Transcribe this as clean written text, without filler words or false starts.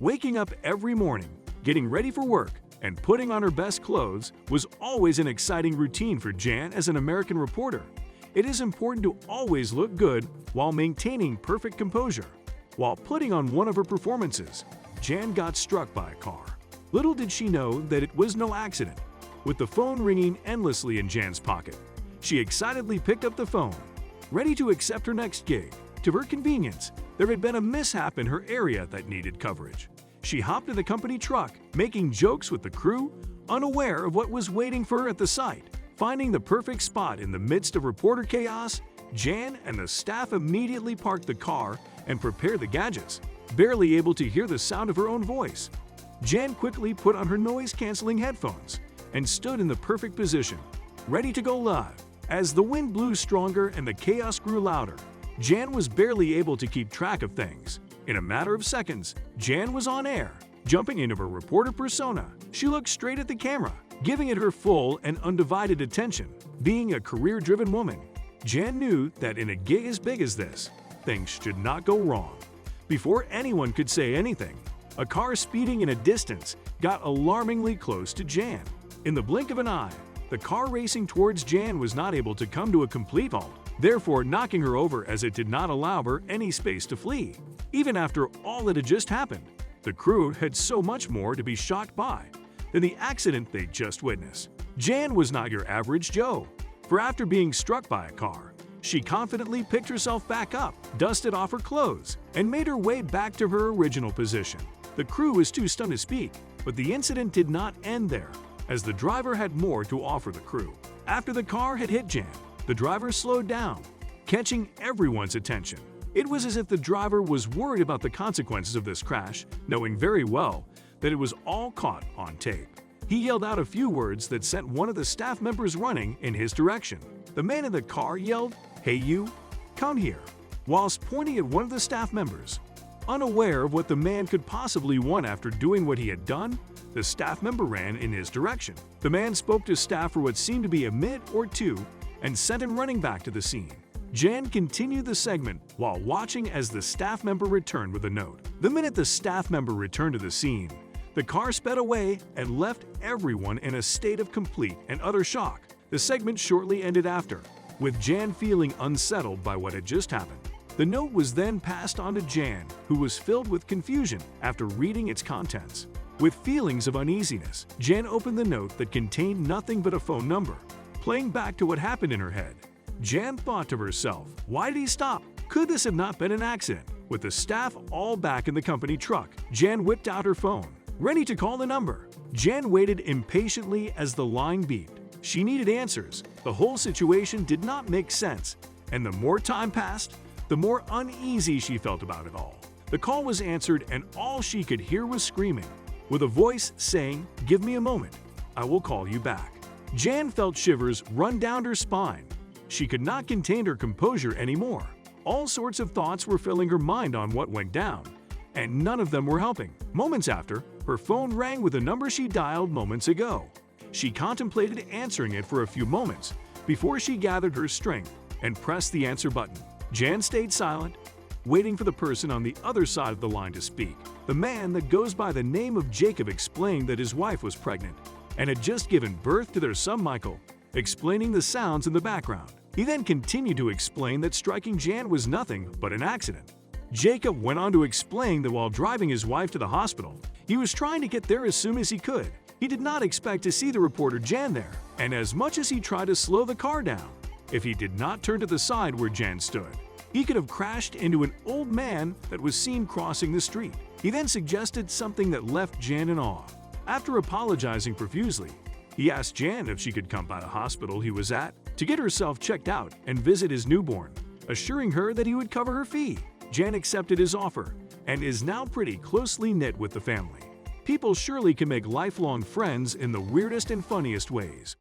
Waking up every morning, getting ready for work, and putting on her best clothes was always an exciting routine for Jan as an American reporter. It is important to always look good while maintaining perfect composure. While putting on one of her performances, Jan got struck by a car. Little did she know that it was no accident. With the phone ringing endlessly in Jan's pocket, she excitedly picked up the phone, ready to accept her next gig. To her convenience, there had been a mishap in her area that needed coverage. She hopped in the company truck, making jokes with the crew, unaware of what was waiting for her at the site. Finding the perfect spot in the midst of reporter chaos, Jan and the staff immediately parked the car and prepared the gadgets, barely able to hear the sound of her own voice. Jan quickly put on her noise-canceling headphones and stood in the perfect position, ready to go live. As the wind blew stronger and the chaos grew louder, Jan was barely able to keep track of things. In a matter of seconds, Jan was on air. Jumping into her reporter persona, she looked straight at the camera, giving it her full and undivided attention. Being a career-driven woman, Jan knew that in a gig as big as this, things should not go wrong. Before anyone could say anything, a car speeding in a distance got alarmingly close to Jan. In the blink of an eye, the car racing towards Jan was not able to come to a complete halt, therefore knocking her over as it did not allow her any space to flee. Even after all that had just happened, the crew had so much more to be shocked by than the accident they just witnessed. Jan was not your average Joe, for after being struck by a car, she confidently picked herself back up, dusted off her clothes, and made her way back to her original position. The crew was too stunned to speak, but the incident did not end there, as the driver had more to offer the crew. After the car had hit Jan, the driver slowed down, catching everyone's attention. It was as if the driver was worried about the consequences of this crash, knowing very well that it was all caught on tape. He yelled out a few words that sent one of the staff members running in his direction. The man in the car yelled, "Hey you, come here," whilst pointing at one of the staff members. Unaware of what the man could possibly want after doing what he had done, the staff member ran in his direction. The man spoke to staff for what seemed to be a minute or two and sent him running back to the scene. Jan continued the segment while watching as the staff member returned with a note. The minute the staff member returned to the scene, the car sped away and left everyone in a state of complete and utter shock. The segment shortly ended after, with Jan feeling unsettled by what had just happened. The note was then passed on to Jan, who was filled with confusion after reading its contents. With feelings of uneasiness, Jan opened the note that contained nothing but a phone number. Playing back to what happened in her head, Jan thought to herself, why did he stop? Could this have not been an accident? With the staff all back in the company truck, Jan whipped out her phone, ready to call the number. Jan waited impatiently as the line beeped. She needed answers. The whole situation did not make sense, and the more time passed, the more uneasy she felt about it all. The call was answered and all she could hear was screaming, with a voice saying, "Give me a moment, I will call you back." Jan felt shivers run down her spine. She could not contain her composure anymore. All sorts of thoughts were filling her mind on what went down, and none of them were helping. Moments after, her phone rang with a number she dialed moments ago. She contemplated answering it for a few moments before she gathered her strength and pressed the answer button. Jan stayed silent, waiting for the person on the other side of the line to speak. The man that goes by the name of Jacob explained that his wife was pregnant and had just given birth to their son Michael, explaining the sounds in the background. He then continued to explain that striking Jan was nothing but an accident. Jacob went on to explain that while driving his wife to the hospital, he was trying to get there as soon as he could. He did not expect to see the reporter Jan there, and as much as he tried to slow the car down, if he did not turn to the side where Jan stood, he could have crashed into an old man that was seen crossing the street. He then suggested something that left Jan in awe. After apologizing profusely, he asked Jan if she could come by the hospital he was at to get herself checked out and visit his newborn, assuring her that he would cover her fee. Jan accepted his offer and is now pretty closely knit with the family. People surely can make lifelong friends in the weirdest and funniest ways.